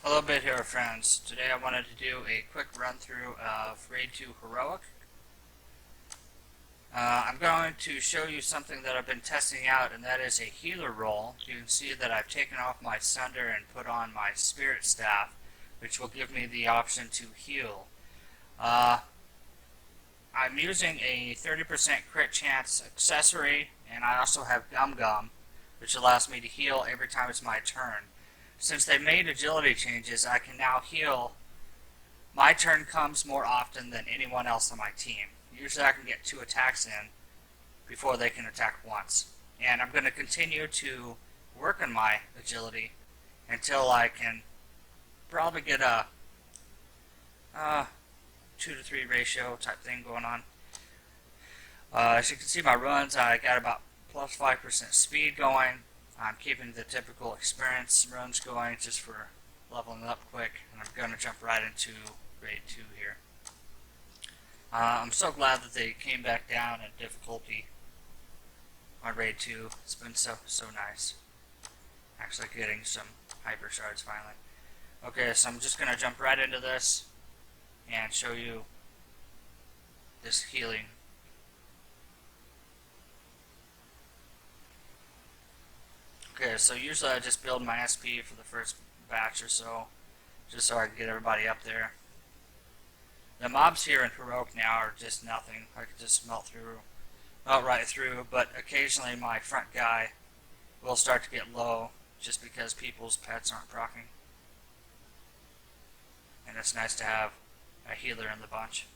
Hello bit here friends. Today I wanted to do a quick run through of Raid 2 Heroic. I'm going to show you something that I've been testing out, and that is a healer role. You can see that I've taken off my Sunder and put on my Spirit Staff, which will give me the option to heal. I'm using a 30% crit chance accessory, and I also have Gum Gum, which allows me to heal every time it's my turn. Since they made agility changes, I can now heal. My turn comes more often than anyone else on my team. Usually I can get 2 attacks in before they can attack once. And I'm going to continue to work on my agility until I can probably get a 2 to 3 ratio type thing going on. As you can see, my runs, I got about plus 5% speed going. I'm keeping the typical experience runs going just for leveling up quick, and I'm going to jump right into Raid 2 here. I'm so glad that they came back down in difficulty on Raid 2. It's been so nice. Actually getting some Hypershards finally. Okay, so I'm just going to jump right into this and show you this healing. Okay, so usually I just build my SP for the first batch or so, just so I can get everybody up there. The mobs here in Heroic now are just nothing. I could just melt right through, but occasionally my front guy will start to get low just because people's pets aren't proccing. And it's nice to have a healer in the bunch.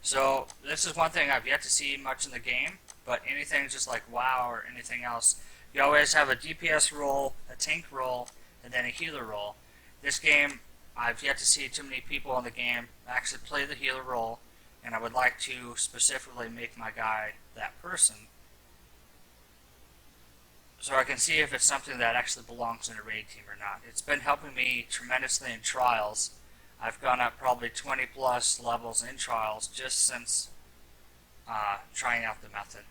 So this is one thing I've yet to see much in the game, but anything just like WoW or anything else, you always have a DPS role, a tank role, and then a healer role. This game, I've yet to see too many people in the game actually play the healer role, and I would like to specifically make my guy that person, so I can see if it's something that actually belongs in a raid team or not. It's been helping me tremendously in trials. I've gone up probably 20 plus levels in trials just since trying out the method.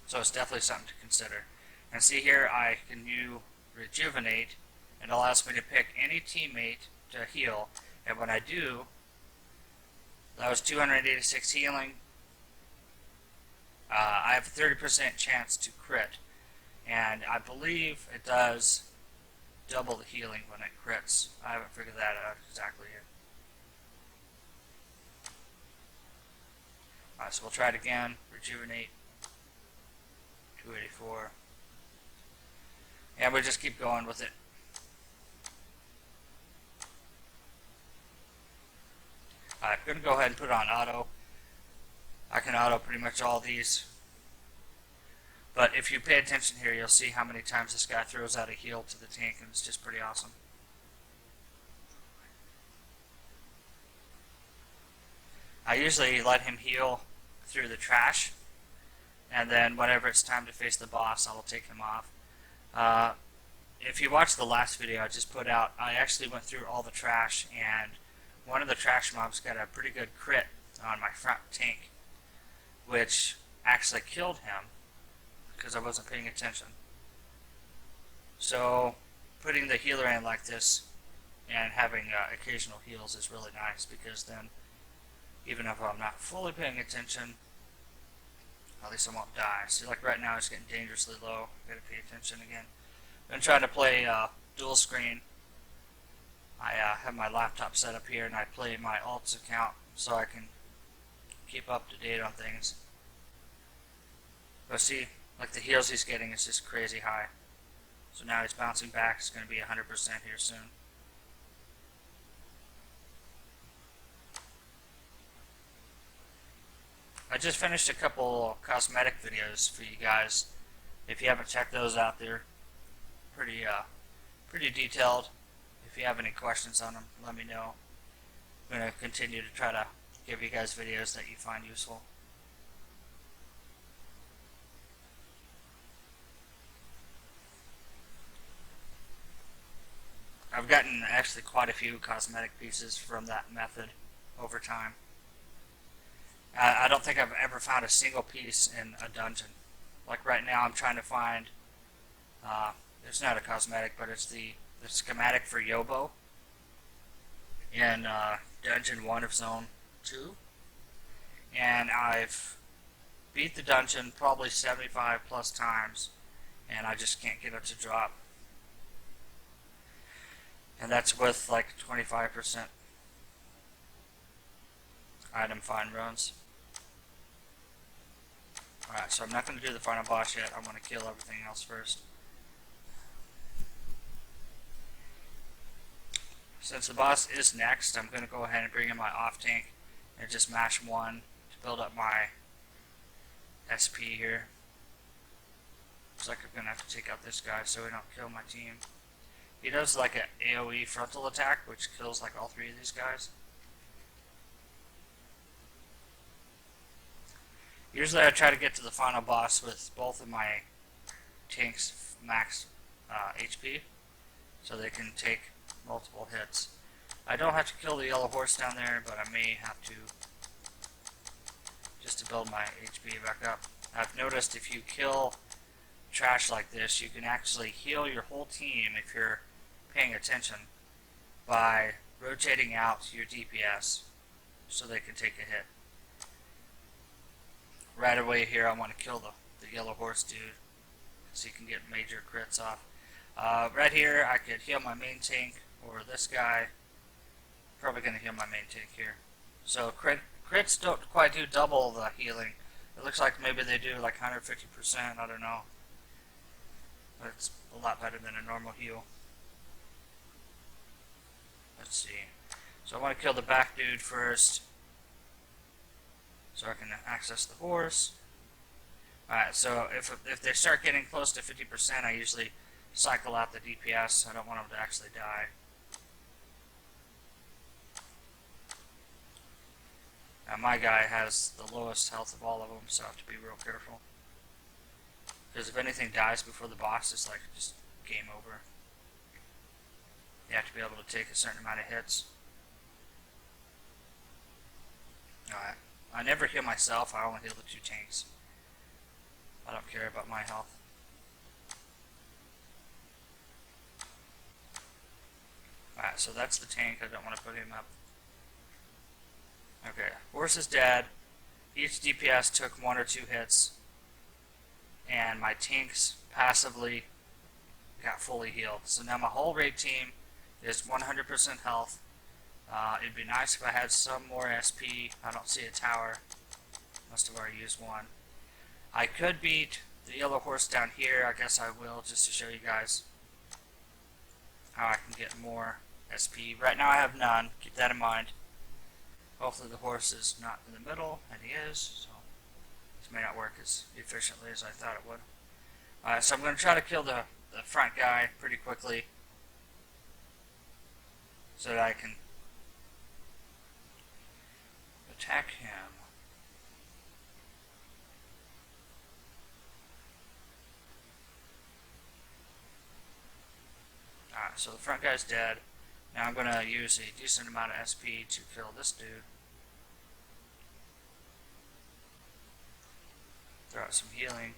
So it's definitely something to consider. And see here, I can do Rejuvenate, and it allows me to pick any teammate to heal. And when I do, that was 286 healing. I have a 30% chance to crit, and I believe it does double the healing when it crits. I haven't figured that out exactly yet. Alright, so we'll try it again. Rejuvenate. 284. And we'll just keep going with it. I'm going to go ahead and put on auto. I can auto pretty much all these. But if you pay attention here, you'll see how many times this guy throws out a heal to the tank, and it's just pretty awesome. I usually let him heal through the trash, and then whenever it's time to face the boss, I will take him off. If you watched the last video I just put out, I actually went through all the trash, and one of the trash mobs got a pretty good crit on my front tank, which actually killed him because I wasn't paying attention. So putting the healer in like this and having occasional heals is really nice, because then even if I'm not fully paying attention, at least I won't die. See, like right now it's getting dangerously low. Gotta pay attention again. I'm trying to play dual screen. I have my laptop set up here, and I play my alts account so I can keep up to date on things. But see, like the heals he's getting is just crazy high. So now he's bouncing back. It's going to be 100% here soon. I just finished a couple cosmetic videos for you guys. If you haven't checked those out, they're pretty detailed. If you have any questions on them, let me know. I'm going to continue to try to give you guys videos that you find useful. I've gotten actually quite a few cosmetic pieces from that method over time. I don't think I've ever found a single piece in a dungeon. Like right now I'm trying to find it's not a cosmetic, but it's the schematic for Yobo in Dungeon 1 of Zone 2. And I've beat the dungeon probably 75 plus times, and I just can't get it to drop. And that's with like 25% item find runs. Alright, so I'm not going to do the final boss yet. I'm going to kill everything else first. Since the boss is next, I'm going to go ahead and bring in my off tank and just mash 1 to build up my SP here. Looks like I'm going to have to take out this guy so we don't kill my team. He does like an AoE frontal attack, which kills like all 3 of these guys. Usually I try to get to the final boss with both of my tanks max HP, so they can take multiple hits. I don't have to kill the yellow horse down there, but I may have to, just to build my HP back up. I've noticed if you kill trash like this, you can actually heal your whole team if you're paying attention by rotating out your DPS so they can take a hit. Right away here, I want to kill the yellow horse dude so you can get major crits off. Right here, I could heal my main tank or this guy. Probably going to heal my main tank here. So crits don't quite do double the healing. It looks like maybe they do like 150%, I don't know. But it's a lot better than a normal heal. Let's see. So I want to kill the back dude first, so I can access the horse. Alright, so if they start getting close to 50%, I usually cycle out the DPS. I don't want them to actually die. Now my guy has the lowest health of all of them, so I have to be real careful. Because if anything dies before the boss, it's like just game over. You have to be able to take a certain amount of hits. Alright. I never heal myself, I only heal the 2 tanks. I don't care about my health. Alright, so that's the tank, I don't want to put him up. Okay, horse is dead. Each DPS took 1 or 2 hits. And my tanks passively got fully healed. So now my whole raid team is 100% health. It'd be nice if I had some more SP. I don't see a tower. Must have already used 1. I could beat the yellow horse down here. I guess I will, just to show you guys how I can get more SP. Right now I have none. Keep that in mind. Hopefully the horse is not in the middle, and he is. So this may not work as efficiently as I thought it would. So I'm going to try to kill the front guy pretty quickly, so that I can attack him. Alright, so the front guy's dead. Now I'm going to use a decent amount of SP to kill this dude. Throw out some healing.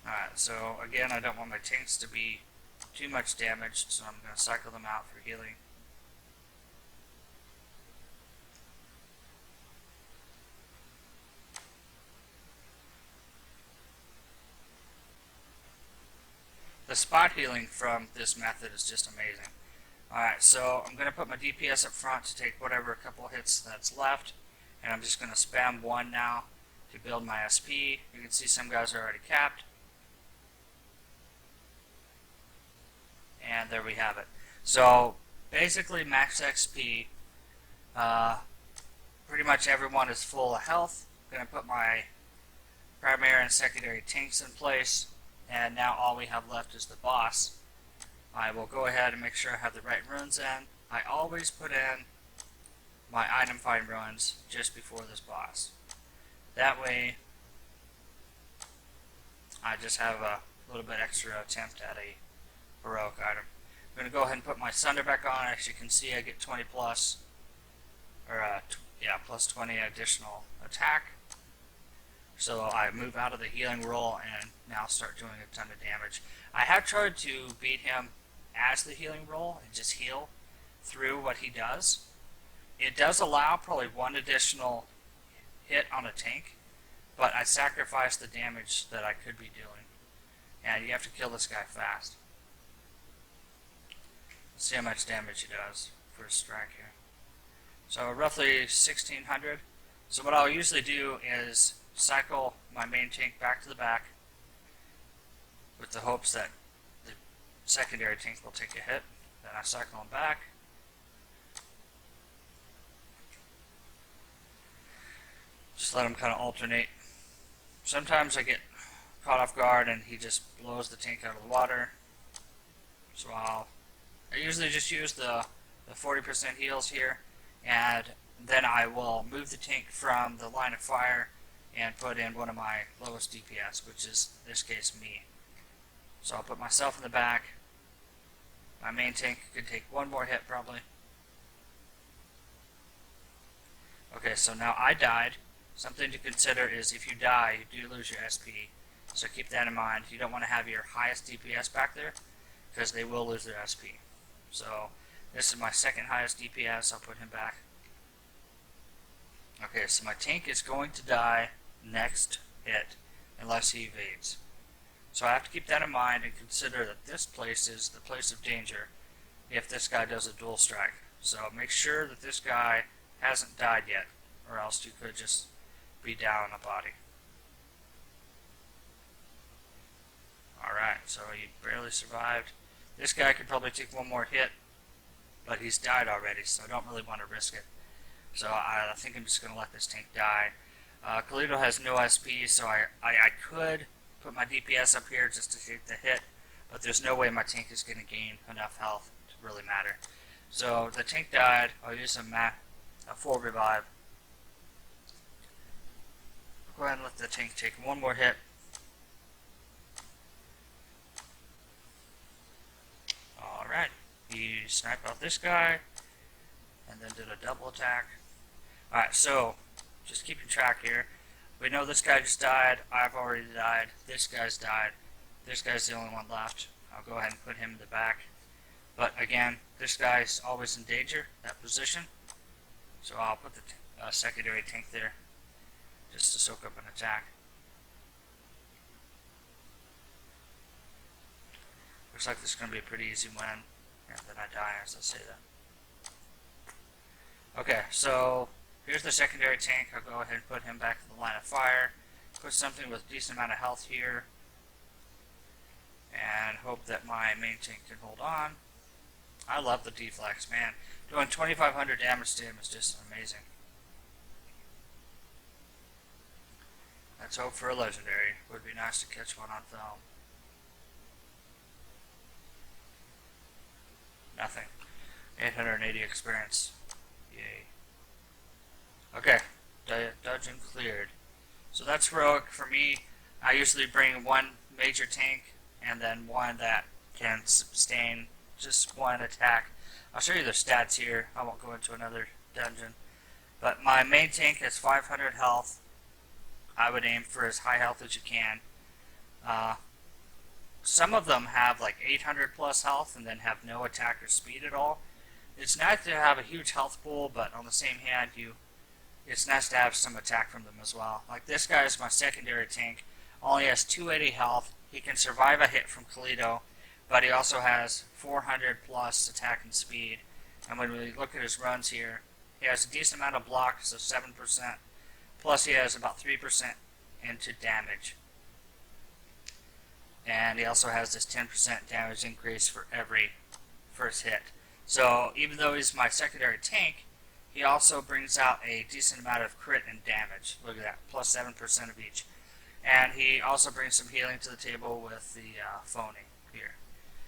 Alright, so again, I don't want my tanks to be too much damaged, so I'm going to cycle them out for healing. The spot healing from this method is just amazing. Alright, so I'm going to put my DPS up front to take whatever couple hits that's left, and I'm just going to spam 1 now to build my SP. You can see some guys are already capped. And there we have it. So basically max XP. Pretty much everyone is full of health. I'm going to put my primary and secondary tanks in place. And now all we have left is the boss. I will go ahead and make sure I have the right runes in. I always put in my item find runes just before this boss. That way I just have a little bit extra attempt at a heroic item. I'm going to go ahead and put my Sunder back on. As you can see, I get 20 plus, or plus 20 additional attack. So I move out of the healing role and now start doing a ton of damage. I have tried to beat him as the healing role and just heal through what he does. It does allow probably one additional hit on a tank, but I sacrifice the damage that I could be doing. And you have to kill this guy fast. Let's see how much damage he does for a strike here. So roughly 1600. So what I'll usually do is cycle my main tank back to the back with the hopes that the secondary tank will take a hit. Then I cycle him back. Just let him kind of alternate. Sometimes I get caught off guard and he just blows the tank out of the water. So I usually just use the 40% heals here, and then I will move the tank from the line of fire and put in one of my lowest DPS, which is, in this case, me. So I'll put myself in the back. My main tank could take one more hit, probably. Okay, so now I died. Something to consider is if you die, you do lose your SP. So keep that in mind. You don't want to have your highest DPS back there, because they will lose their SP. So this is my second highest DPS. I'll put him back. Okay, so my tank is going to die next hit unless he evades. So I have to keep that in mind and consider that this place is the place of danger if this guy does a dual strike. So make sure that this guy hasn't died yet, or else you could just be down a body. Alright, so he barely survived. This guy could probably take one more hit, but he's died already, so I don't really want to risk it. So I think I'm just going to let this tank die. Kalito has no SP, so I could put my DPS up here just to take the hit, but there's no way my tank is going to gain enough health to really matter. So the tank died. I'll use a full revive. Go ahead and let the tank take one more hit. Alright, he sniped off this guy, and then did a double attack. Alright, so, just keeping track here. We know this guy just died, I've already died, this guy's died, this guy's the only one left. I'll go ahead and put him in the back. But again, this guy's always in danger, that position. So I'll put the secondary tank there, just to soak up an attack. Looks like this is going to be a pretty easy win. And then I die as I say that. Okay, so here's the secondary tank. I'll go ahead and put him back in the line of fire. Put something with a decent amount of health here. And hope that my main tank can hold on. I love the deflex, man. Doing 2500 damage to him is just amazing. Let's hope for a legendary. Would be nice to catch one on film. Nothing. 880 experience. Yay. Okay. Dungeon cleared. So that's heroic for me. I usually bring one major tank and then one that can sustain just one attack. I'll show you the stats here. I won't go into another dungeon. But my main tank has 500 health. I would aim for as high health as you can. Some of them have like 800 plus health and then have no attack or speed at all. It's nice to have a huge health pool, but on the same hand, it's nice to have some attack from them as well. Like this guy is my secondary tank. Only has 280 health. He can survive a hit from Kalito, but he also has 400 plus attack and speed. And when we look at his runs here, he has a decent amount of block, so 7%. Plus he has about 3% into damage. And he also has this 10% damage increase for every first hit. So even though he's my secondary tank, he also brings out a decent amount of crit and damage. Look at that, plus 7% of each. And he also brings some healing to the table with the phony here.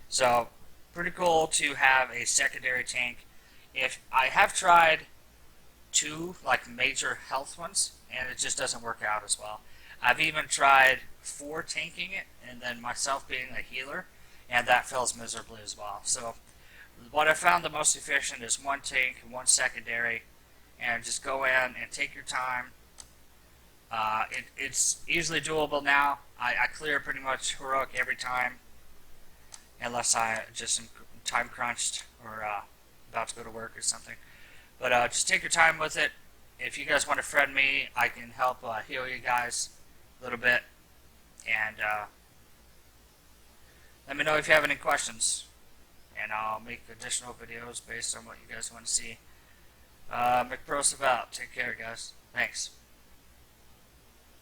So pretty cool to have a secondary tank. If I have tried two like major health ones, and it just doesn't work out as well. I've even tried 4 tanking it, and then myself being a healer, and that fails miserably as well. So what I found the most efficient is 1 tank and 1 secondary, and just go in and take your time. It's easily doable now. I clear pretty much heroic every time, unless I just am time crunched or about to go to work or something. But just take your time with it. If you guys want to friend me, I can help heal you guys a little bit. And let me know if you have any questions. And I'll make additional videos based on what you guys want to see. McProseph out. Take care, guys. Thanks.